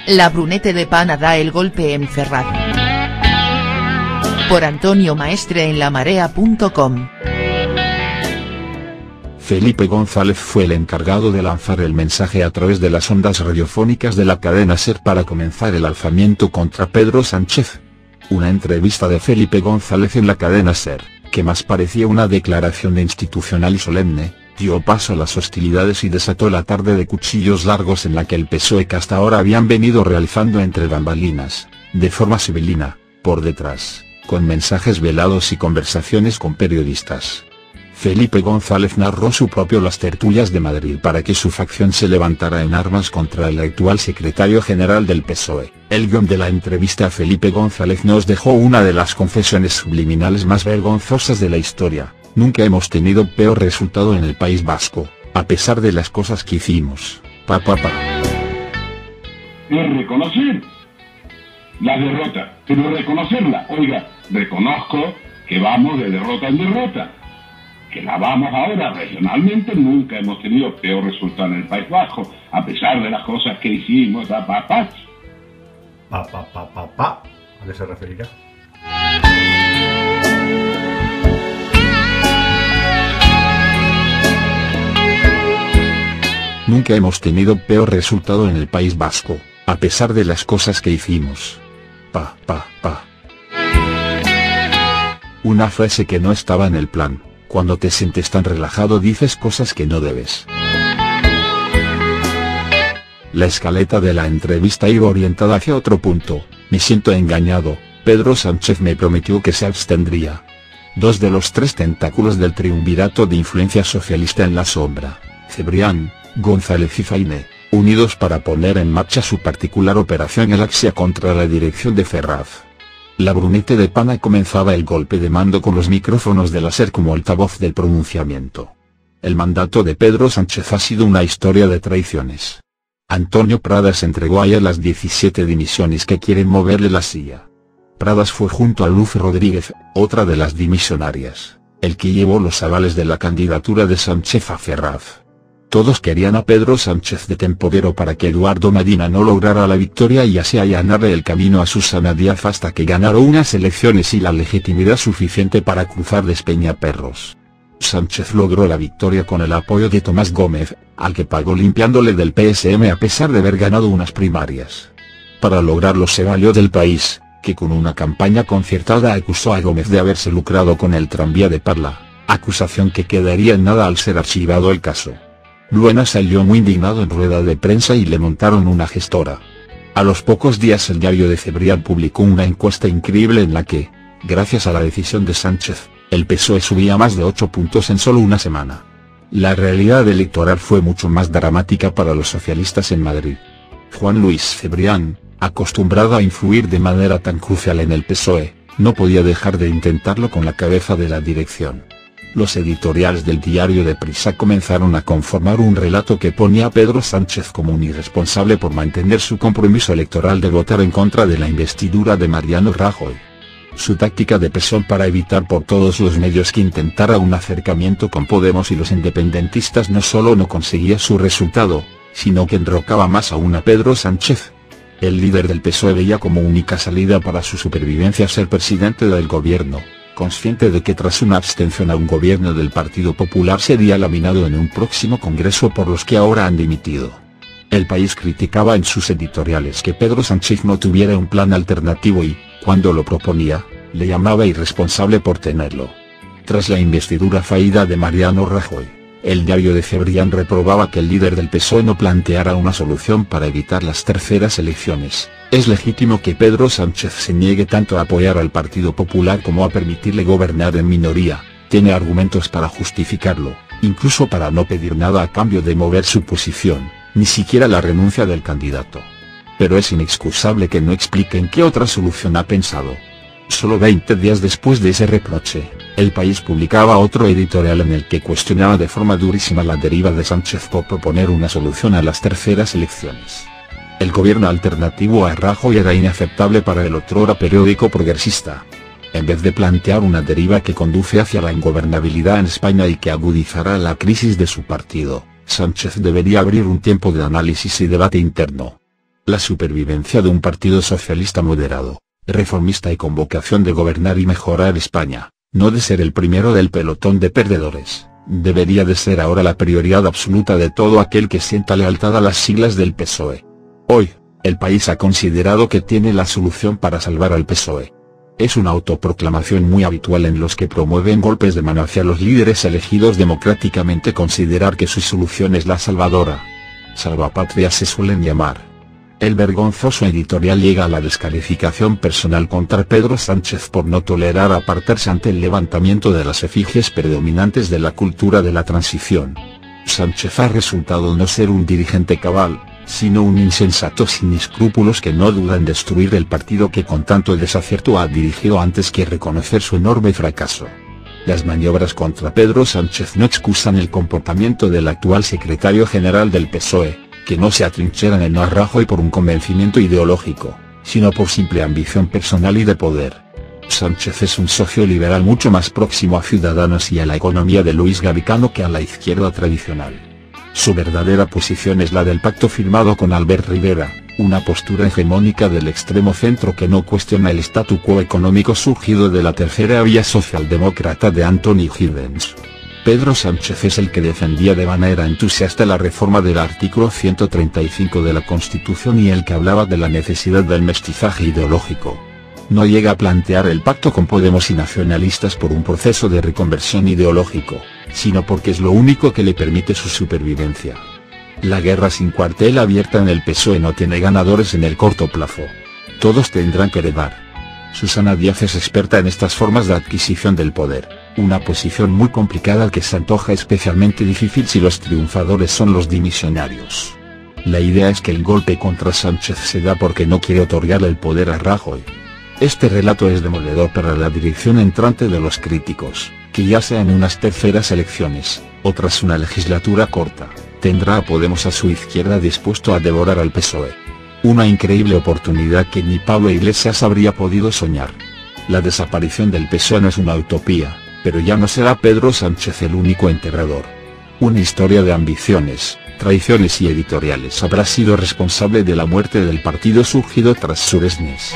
La Brunete de Pana da el golpe en Ferraz. Por Antonio Maestre en lamarea.com. Felipe González fue el encargado de lanzar el mensaje a través de las ondas radiofónicas de la cadena SER para comenzar el alzamiento contra Pedro Sánchez. Una entrevista de Felipe González en la cadena SER, que más parecía una declaración institucional y solemne, dio paso a las hostilidades y desató la tarde de cuchillos largos en la que el PSOE que hasta ahora habían venido realizando entre bambalinas, de forma civilina, por detrás, con mensajes velados y conversaciones con periodistas. Felipe González narró su propio Las Tertulias de Madrid para que su facción se levantara en armas contra el actual secretario general del PSOE. El guión de la entrevista a Felipe González nos dejó una de las confesiones subliminales más vergonzosas de la historia: nunca hemos tenido peor resultado en el País Vasco, a pesar de las cosas que hicimos. Es reconocer la derrota, pero reconocerla. Oiga, reconozco que vamos de derrota en derrota, que la vamos ahora regionalmente. Nunca hemos tenido peor resultado en el País Vasco, a pesar de las cosas que hicimos. ¿A qué se referirá? Nunca hemos tenido peor resultado en el País Vasco, a pesar de las cosas que hicimos. Una frase que no estaba en el plan. Cuando te sientes tan relajado dices cosas que no debes. La escaleta de la entrevista iba orientada hacia otro punto. Me siento engañado, Pedro Sánchez me prometió que se abstendría. Dos de los tres tentáculos del triunvirato de influencia socialista en la sombra, Cebrián, González y Fainé, unidos para poner en marcha su particular operación Galaxia contra la dirección de Ferraz. La Brunete de Pana comenzaba el golpe de mando con los micrófonos de la SER como altavoz del pronunciamiento. El mandato de Pedro Sánchez ha sido una historia de traiciones. Antonio Pradas entregó ayer las 17 dimisiones que quieren moverle la silla. Pradas fue junto a Luz Rodríguez, otra de las dimisionarias, el que llevó los avales de la candidatura de Sánchez a Ferraz. Todos querían a Pedro Sánchez de temporero para que Eduardo Medina no lograra la victoria y así allanarle el camino a Susana Díaz hasta que ganara unas elecciones y la legitimidad suficiente para cruzar Despeñaperros. Sánchez logró la victoria con el apoyo de Tomás Gómez, al que pagó limpiándole del PSM a pesar de haber ganado unas primarias. Para lograrlo se valió del País, que con una campaña concertada acusó a Gómez de haberse lucrado con el tranvía de Parla, acusación que quedaría en nada al ser archivado el caso. Luena salió muy indignado en rueda de prensa y le montaron una gestora. A los pocos días el diario de Cebrián publicó una encuesta increíble en la que, gracias a la decisión de Sánchez, el PSOE subía más de 8 puntos en solo una semana. La realidad electoral fue mucho más dramática para los socialistas en Madrid. Juan Luis Cebrián, acostumbrado a influir de manera tan crucial en el PSOE, no podía dejar de intentarlo con la cabeza de la dirección. Los editoriales del diario Deprisa comenzaron a conformar un relato que ponía a Pedro Sánchez como un irresponsable por mantener su compromiso electoral de votar en contra de la investidura de Mariano Rajoy. Su táctica de presión para evitar por todos los medios que intentara un acercamiento con Podemos y los independentistas no solo no conseguía su resultado, sino que enrocaba más aún a Pedro Sánchez. El líder del PSOE veía como única salida para su supervivencia ser presidente del gobierno, consciente de que tras una abstención a un gobierno del Partido Popular sería laminado en un próximo congreso por los que ahora han dimitido. El País criticaba en sus editoriales que Pedro Sánchez no tuviera un plan alternativo y, cuando lo proponía, le llamaba irresponsable por tenerlo. Tras la investidura fallida de Mariano Rajoy, el diario de Cebrián reprobaba que el líder del PSOE no planteara una solución para evitar las terceras elecciones. Es legítimo que Pedro Sánchez se niegue tanto a apoyar al Partido Popular como a permitirle gobernar en minoría, tiene argumentos para justificarlo, incluso para no pedir nada a cambio de mover su posición, ni siquiera la renuncia del candidato. Pero es inexcusable que no explique en qué otra solución ha pensado. Solo 20 días después de ese reproche, El País publicaba otro editorial en el que cuestionaba de forma durísima la deriva de Sánchez por proponer una solución a las terceras elecciones. El gobierno alternativo a Rajoy era inaceptable para el otrora periódico progresista. En vez de plantear una deriva que conduce hacia la ingobernabilidad en España y que agudizará la crisis de su partido, Sánchez debería abrir un tiempo de análisis y debate interno. La supervivencia de un partido socialista moderado, reformista y con vocación de gobernar y mejorar España, no de ser el primero del pelotón de perdedores, debería de ser ahora la prioridad absoluta de todo aquel que sienta lealtad a las siglas del PSOE. Hoy, el país ha considerado que tiene la solución para salvar al PSOE. Es una autoproclamación muy habitual en los que promueven golpes de mano hacia los líderes elegidos democráticamente considerar que su solución es la salvadora. Salvapatria se suelen llamar. El vergonzoso editorial llega a la descalificación personal contra Pedro Sánchez por no tolerar apartarse ante el levantamiento de las efigies predominantes de la cultura de la transición. Sánchez ha resultado no ser un dirigente cabal, sino un insensato sin escrúpulos que no duda en destruir el partido que con tanto desacierto ha dirigido antes que reconocer su enorme fracaso. Las maniobras contra Pedro Sánchez no excusan el comportamiento del actual secretario general del PSOE, que no se atrinchera en el Rajoy por un convencimiento ideológico, sino por simple ambición personal y de poder. Sánchez es un socio liberal mucho más próximo a Ciudadanos y a la economía de Luis Garicano que a la izquierda tradicional. Su verdadera posición es la del pacto firmado con Albert Rivera, una postura hegemónica del extremo centro que no cuestiona el statu quo económico surgido de la tercera vía socialdemócrata de Anthony Giddens. Pedro Sánchez es el que defendía de manera entusiasta la reforma del artículo 135 de la Constitución y el que hablaba de la necesidad del mestizaje ideológico. No llega a plantear el pacto con Podemos y nacionalistas por un proceso de reconversión ideológico, sino porque es lo único que le permite su supervivencia. La guerra sin cuartel abierta en el PSOE no tiene ganadores en el corto plazo. Todos tendrán que heredar. Susana Díaz es experta en estas formas de adquisición del poder, una posición muy complicada que se antoja especialmente difícil si los triunfadores son los dimisionarios. La idea es que el golpe contra Sánchez se da porque no quiere otorgarle el poder a Rajoy. Este relato es demoledor para la dirección entrante de los críticos, que ya sea en unas terceras elecciones, o tras una legislatura corta, tendrá a Podemos a su izquierda dispuesto a devorar al PSOE. Una increíble oportunidad que ni Pablo Iglesias habría podido soñar. La desaparición del PSOE no es una utopía, pero ya no será Pedro Sánchez el único enterrador. Una historia de ambiciones, traiciones y editoriales habrá sido responsable de la muerte del partido surgido tras Suresnes.